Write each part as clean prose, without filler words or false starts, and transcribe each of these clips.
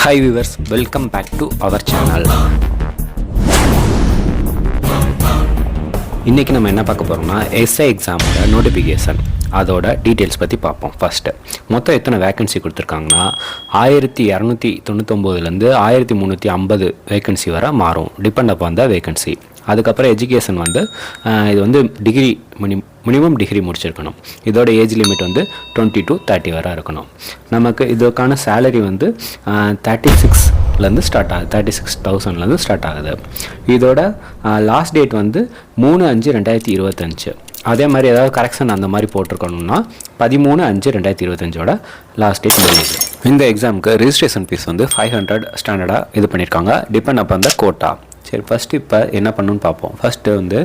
Hi viewers, welcome back to our channel. இன்றைக்கி நம்ம என்ன பார்க்க போகிறோம்னா எஸ்ஐ எக்ஸாமோட நோட்டிஃபிகேஷன் அதோட டீட்டெயில்ஸ் பற்றி பார்ப்போம். ஃபஸ்ட்டு மொத்தம் எத்தனை வேக்கன்சி கொடுத்துருக்காங்கன்னா 1299லேருந்து 1350 வேக்கன்சி வரை மாறும், டிபெண்ட் அப்பான் த வேக்கன்சி. அதுக்கப்புறம் எஜுகேஷன் இது வந்து டிகிரி மினிமம் டிகிரி முடிச்சிருக்கணும். இதோட ஏஜ் லிமிட் 20 to 30 வரை இருக்கணும். நமக்கு இதுக்கான சேலரி 36லேருந்து ஸ்டார்ட் ஆகுது, 36,000லேருந்து ஸ்டார்ட் ஆகுது. இதோட லாஸ்ட் டேட் 3/5/2025. அதே மாதிரி ஏதாவது கரெக்ஷன் அந்த மாதிரி போட்டிருக்கணும்னா 13/5/2025 லாஸ்ட் டேட் முடியுது. இந்த எக்ஸாமுக்கு ரிஜிஸ்ட்ரேஷன் ஃபீஸ் 500 ஸ்டாண்டர்டாக இது பண்ணியிருக்காங்க, டிபெண்ட் அப்பான் த கோட்டா. சரி, ஃபஸ்ட்டு இப்போ என்ன பண்ணணும்னு பார்ப்போம். ஃபஸ்ட்டு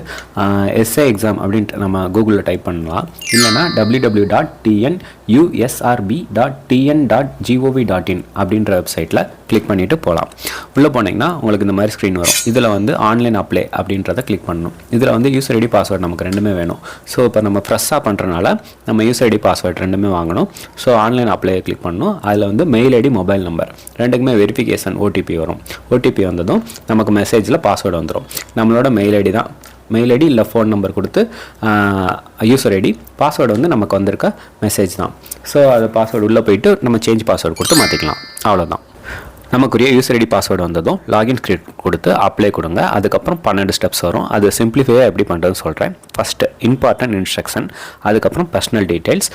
எஸ்ஐ எக்ஸாம் அப்படின்ட்டு நம்ம கூகுளில் டைப் பண்ணலாம். இல்லைனா www.usrb.tn.gov.in அப்படின்ற வெப்சைட்டில் கிளிக் பண்ணிவிட்டு போகலாம். உள்ளே போனீங்கன்னா உங்களுக்கு இந்த மாதிரி ஸ்க்ரீன் வரும். இதில் ஆன்லைன் அப்ளை அப்படின்றத கிளிக் பண்ணணும். இதில் யூசர் ஐடி பாஸ்வேர்டு நமக்கு ரெண்டுமே வேணும். ஸோ இப்போ நம்ம ஃப்ரெஷ்ஷாக பண்ணுறனால நம்ம யூசர் ஐடி பாஸ்வேர்டு ரெண்டுமே வாங்கணும். ஸோ ஆன்லைன் அப்ளையை கிளிக் பண்ணணும். அதில் மெயில் ஐடி மொபைல் நம்பர் ரெண்டுக்குமே வெரிஃபிகேஷன் ஓடிபி வரும். ஓடிபி வந்ததும் நமக்கு மெசேஜில் பாஸ்வேர்டு வந்துடும். நம்மளோட மெயில் ஐடி தான், மெயில் ஐடி இல்லை ஃபோன் நம்பர் கொடுத்து யூசர் ஐடி, பாஸ்வேர்டு நமக்கு வந்திருக்க மெசேஜ் தான். ஸோ அது பாஸ்வேர்டு உள்ளே போயிட்டு நம்ம சேஞ்ச் பாஸ்வேர்டு கொடுத்து மாற்றிக்கலாம். அவ்வளோதான். நமக்குரிய யூசர் ஐடி பாஸ்வேர்டு வந்ததும் லாகின் ஸ்கிரிப்ட் கொடுத்து அப்ளை கொடுங்க. அதுக்கப்புறம் 12 ஸ்டெப்ஸ் வரும். அது சிம்பிளிஃபையாக எப்படி பண்ணுறதுன்னு சொல்கிறேன். ஃபஸ்ட்டு இம்பார்ட்டன்ட் இன்ஸ்ட்ரக்ஷன், அதுக்கப்புறம் பர்சனல் டீட்டெயில்ஸ்,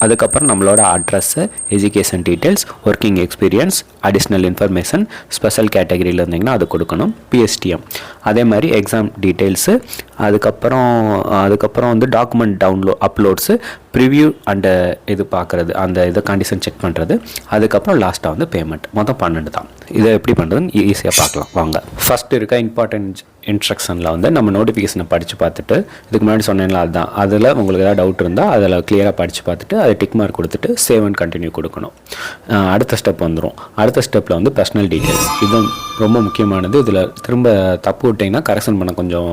அதுக்கப்புறம் நம்மளோட address, education details, working experience, additional information, special கேட்டகரியில் இருந்தீங்கன்னா அது கொடுக்கணும், பிஎஸ்டிஎம். அதே மாதிரி எக்ஸாம் டீட்டெயில்ஸு, அதுக்கப்புறம் டாக்குமெண்ட் அப்லோட்ஸு, ப்ரிவ்யூ அண்டு இது பார்க்குறது, அந்த இதை கண்டிஷன் செக் பண்ணுறது, அதுக்கப்புறம் லாஸ்ட்டாக பேமெண்ட். மொத்தம் 12 தான். இதை எப்படி பண்ணுறதுன்னு ஈஸியாக பார்க்கலாம் வாங்க. ஃபஸ்ட்டு இருக்க இம்பார்ட்டன்ட் இன்ஸ்ட்ரக்ஷனில் நம்ம நோட்டிஃபிகேஷனை படித்து பார்த்துட்டு, இதுக்கு முன்னாடி சொன்னேன்ல அதுதான், அதில் உங்களுக்கு ஏதாவது டவுட் இருந்தால் அதில் கிளியராக படித்து பார்த்துட்டு அதை டிக் மார்க் கொடுத்துட்டு சேவ் அண்ட் கண்டினியூ கொடுக்கணும். அடுத்த ஸ்டெப் வந்துடும். அடுத்த ஸ்டெப்பில் பர்சனல் டீட்டெயில்ஸ், இது ரொம்ப முக்கியமானது. இதில் திரும்ப தப்பு விட்டிங்கன்னா கரெக்ஷன் பண்ண கொஞ்சம்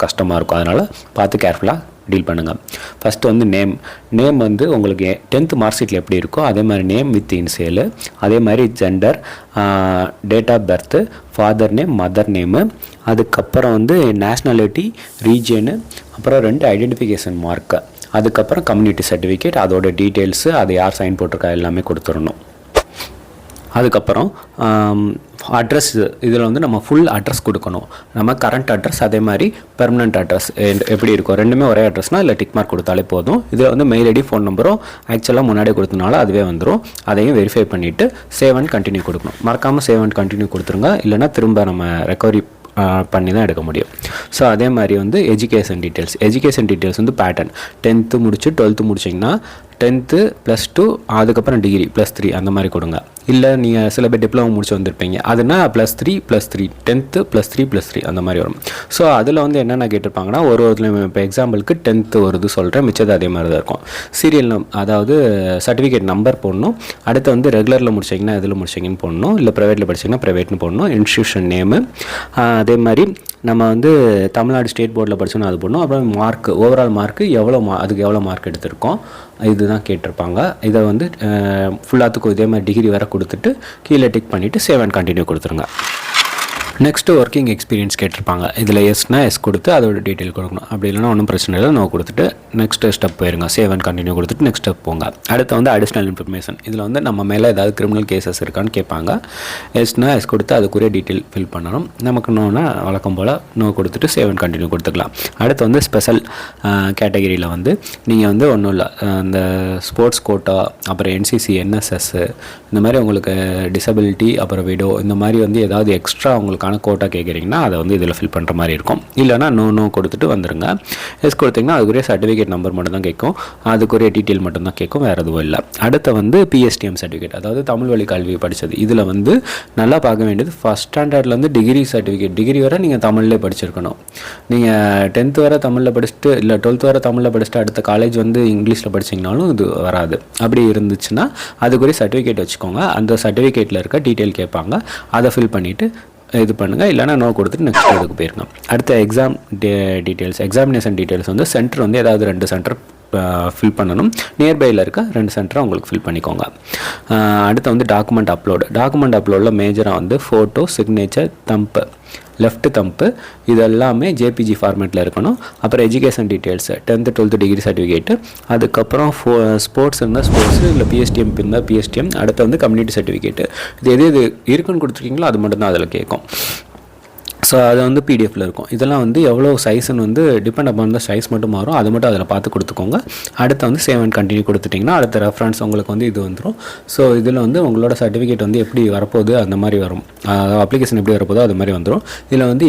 கஷ்டமாக இருக்கும். அதனால் பார்த்து கேர்ஃபுல்லாக டீல் பண்ணுங்கள். ஃபஸ்ட்டு நேம் உங்களுக்கு 10th மார்க் ஷீட்டில் எப்படி இருக்கோ அதே மாதிரி நேம் வித் இன்சியல், அதே மாதிரி gender, date of birth, father name, mother name, அதுக்கப்புறம் நேஷ்னாலிட்டி, ரீஜியனு, அப்புறம் 2 ஐடென்டிஃபிகேஷன் மார்க்கு, அதுக்கப்புறம் கம்யூனிட்டி சர்டிஃபிகேட், அதோட டீட்டெயில்ஸு, அதை யார் சைன் போட்டிருக்கா எல்லாமே கொடுத்துடணும். அதுக்கப்புறம் அட்ரஸ், இதில் நம்ம ஃபுல் அட்ரஸ் கொடுக்கணும். நம்ம கரண்ட் அட்ரஸ், அதே மாதிரி பெர்மனண்ட் அட்ரஸ் எப்படி இருக்கும், ரெண்டுமே ஒரே அட்ரஸ்னால் இல்லை டிக் மார்க் கொடுத்தாலே போதும். இதில் மெயில் ஐடி ஃபோன் நம்பரும் ஆக்சுவலாக முன்னாடியே கொடுத்தனால அதுவே வந்துடும். அதையும் வெரிஃபை பண்ணிவிட்டு சேவ் அண்ட் கண்டினியூ கொடுக்கணும். மறக்காமல் சேவ் அண்ட் கண்டினியூ கொடுத்துருங்க, இல்லைனா திரும்ப நம்ம ரெக்கவரி பண்ணி தான் எடுக்க முடியும். ஸோ அதே மாதிரி எஜுகேஷன் டீட்டெயில்ஸ் பேட்டர்ன் 10th முடிச்சு 12th முடிச்சிங்கன்னா 10th +2, அதுக்கப்புறம் டிகிரி +3 அந்த மாதிரி கொடுங்க. இல்லை நீங்கள் சில பேர் டிப்ளமோ முடிச்சு வந்திருப்பீங்க, அதுனா +3 10th +3 அந்த மாதிரி வரும். ஸோ அதில் என்னென்ன கேட்டிருப்பாங்கன்னா ஒரு இப்போ எக்ஸாம்பிளுக்கு 10th வருது சொல்கிறேன், மிச்சது அதே மாதிரி தான் இருக்கும். சீரியல் அதாவது சர்டிஃபிகேட் நம்பர் போடணும். அடுத்து ரெகுலரில் முடிச்சிங்கன்னா எதில் முடிச்சிங்கன்னு போடணும், இல்லை ப்ரைவேட்டில் படிச்சிங்கன்னா ப்ரைவேட்னு போடணும். இன்ஸ்டியூஷன் நேமு, அதே மாதிரி நம்ம தமிழ்நாடு ஸ்டேட் போர்டில் படிச்சோன்னா அது போடணும். அப்புறம் மார்க், ஓவரால் மார்க்கு அதுக்கு எவ்வளோ மார்க் எடுத்திருக்கோம் இதுதான் கேட்டிருப்பாங்க. இதை ஃபுல்லாத்துக்கும் இதே மாதிரி டிகிரி வர கொடுத்துட்டு கீழே டிக் பண்ணிவிட்டு சேவ் அண்ட் கண்டினியூ கொடுத்துருங்க. நெக்ஸ்ட்டு ஒர்க்கிங் எக்ஸ்பீரியன்ஸ் கேட்டிருப்பாங்க. இதில் எஸ்னா எஸ் கொடுத்து அதோட டீட்டெயில் கொடுக்கணும். அப்படி இல்லைனா ஒன்றும் பிரச்சனை இல்லை, நோ கொடுத்துட்டு நெக்ஸ்ட் ஸ்டெப் போயிருங்க. சேவ் அண்ட் கண்டினியூ கொடுத்துட்டு நெக்ஸ்ட் ஸ்டெப் போங்க. அடுத்து அடிஷ்னல் இன்ஃபர்மேஷன், இதில் நம்ம மேலே ஏதாவது கிரிமினல் கேசஸ் இருக்கான்னு கேட்பாங்க. எஸ்னா எஸ் கொடுத்து அதுக்குரிய டீட்டெயில் ஃபில் பண்ணணும். நமக்கு நோனா வழக்கம் போல் நோ கொடுத்துட்டு சேவ் அண்ட் கண்டினியூ கொடுத்துக்கலாம். அடுத்து ஸ்பெஷல் கேட்டகரியில் நீங்கள் ஒன்றும் இல்லை, இந்த ஸ்போர்ட்ஸ் கோட்டா, அப்புறம் என்சிசி, என்எஸ்எஸ், இந்த மாதிரி உங்களுக்கு டிசபிலிட்டி, அப்புறம் விடோ, இந்த மாதிரி ஏதாவது எக்ஸ்ட்ரா உங்களுக்கு கோட்டா கேட்குறீங்கன்னா அதை இதில் ஃபில் பண்ணுற மாதிரி இருக்கும். இல்லைனா நோ கொடுத்துட்டு வந்துடுங்க. எஸ் கொடுத்தீங்கன்னா அதுக்குரிய சர்டிஃபிகேட் நம்பர் மட்டும் தான் கேட்கும், அதுக்குரிய டீட்டெயில் மட்டும் தான் கேட்கும், வேறு எதுவும் இல்லை. அடுத்து பிஎஸ்டிஎம் சர்டிஃபிகேட், அதாவது தமிழ் வழி கல்வி படித்தது. இதில் நல்லா பார்க்க வேண்டியது ஃபஸ்ட் ஸ்டாண்டர்ட்லேருந்து டிகிரி சர்டிஃபிகேட், டிகிரி வரை நீங்கள் தமிழ்லேயே படிச்சிருக்கணும். நீங்கள் 10th வரை தமிழில் படிச்சுட்டு இல்லை 12th வரை தமிழில் படிச்சுட்டு அடுத்த காலேஜ் இங்கிலீஷில் படிச்சிங்கனாலும் இது வராது. அப்படி இருந்துச்சுன்னா அதுக்குரிய சர்டிஃபிகேட் வச்சுக்கோங்க. அந்த சர்டிஃபிகேட்டில் இருக்க டீட்டெயில் கேட்பாங்க, அதை ஃபில் பண்ணிவிட்டு இது பண்ணுங்கள். இல்லைனா நோ கொடுத்துட்டு நெக்ஸ்ட் இதுக்கு போயிருங்க. அடுத்த exam details, examination details centre ஏதாவது 2 சென்டர் ஃபில் பண்ணணும். நியர்பையில் இருக்க 2 சென்டரை உங்களுக்கு ஃபில் பண்ணிக்கோங்க. அடுத்து வந்து டாக்குமெண்ட் அப்லோடில் மேஜராக வந்து ஃபோட்டோ, சிக்னேச்சர், தம்பு, லெஃப்ட் தம்பு இது எல்லாமே ஜேபிஜி ஃபார்மேட்டில் இருக்கணும். அப்புறம் education details 10th 12th degree certificate, அதுக்கப்புறம் ஸ்போர்ட்ஸ் இருந்தால் ஸ்போர்ட்ஸு, இல்லை பிஎஸ்டிஎம் இருந்தால் பிஎஸ்டிஎம், அடுத்து வந்து கம்யூனிட்டி சர்டிஃபிகேட்டு. இது இருக்குன்னு கொடுத்துருக்கீங்களோ அது மட்டும்தான் அதில் கேட்கும். ஸோ அது வந்து பிடிஎஃப்பில் இருக்கும். இதெல்லாம் வந்து எவ்வளோ சைஸ்ன்னு வந்து டிபெண்ட் அப்பான் த சைஸ் மட்டும் மாறும். அது மட்டும் அதில் பார்த்து கொடுத்துக்கோங்க. அடுத்து வந்து சேவ் அண்ட் கண்டினியூ கொடுத்துட்டிங்கன்னா அடுத்த ரெஃபரன்ஸ் உங்களுக்கு வந்து இது வந்துடும். ஸோ இதில் வந்து உங்களோட சர்டிஃபிகேட் வந்து எப்படி வரப்போகுது அந்த மாதிரி வரும், அப்ளிகேஷன் எப்படி வரப்போதோ அது மாதிரி வந்துடும். இதில் வந்து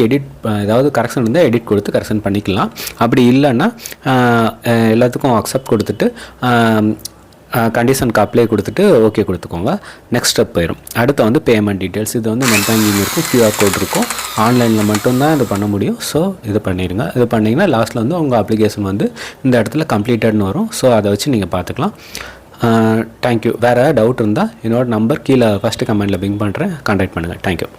ஏதாவது கரெக்ஷன் இருந்தால் எடிட் கொடுத்து கரெக்ஷன் பண்ணிக்கலாம். அப்படி இல்லைன்னா எல்லாத்துக்கும் அக்செப்ட் கொடுத்துட்டு கண்டிஷனுக்கு அப்ளை கொடுத்துட்டு ஓகே கொடுத்துக்கோங்க. நெக்ஸ்ட் ஸ்டெப் போயிடும். அடுத்து வந்து பேமெண்ட் டீட்டெயில்ஸ். இது வந்து நெட் பேங்கிங் இருக்கும், QR கோட் இருக்கும், ஆன்லைனில் மட்டும்தான் இது பண்ண முடியும். ஸோ இது பண்ணிடுங்க. இது பண்ணிங்கன்னா லாஸ்ட்டில் வந்து உங்கள் அப்ளிகேஷன் வந்து இந்த இடத்துல கம்ப்ளீட்டட்னு வரும். ஸோ அதை வச்சு நீங்கள் பார்த்துக்கலாம். தேங்க்யூ. வேறு டவுட் இருந்தால் என்னோட நம்பர் கீழே ஃபஸ்ட்டு கமெண்ட்டில் பிங் பண்ணுறேன், கான்டாக்ட் பண்ணுங்கள். தேங்க்யூ.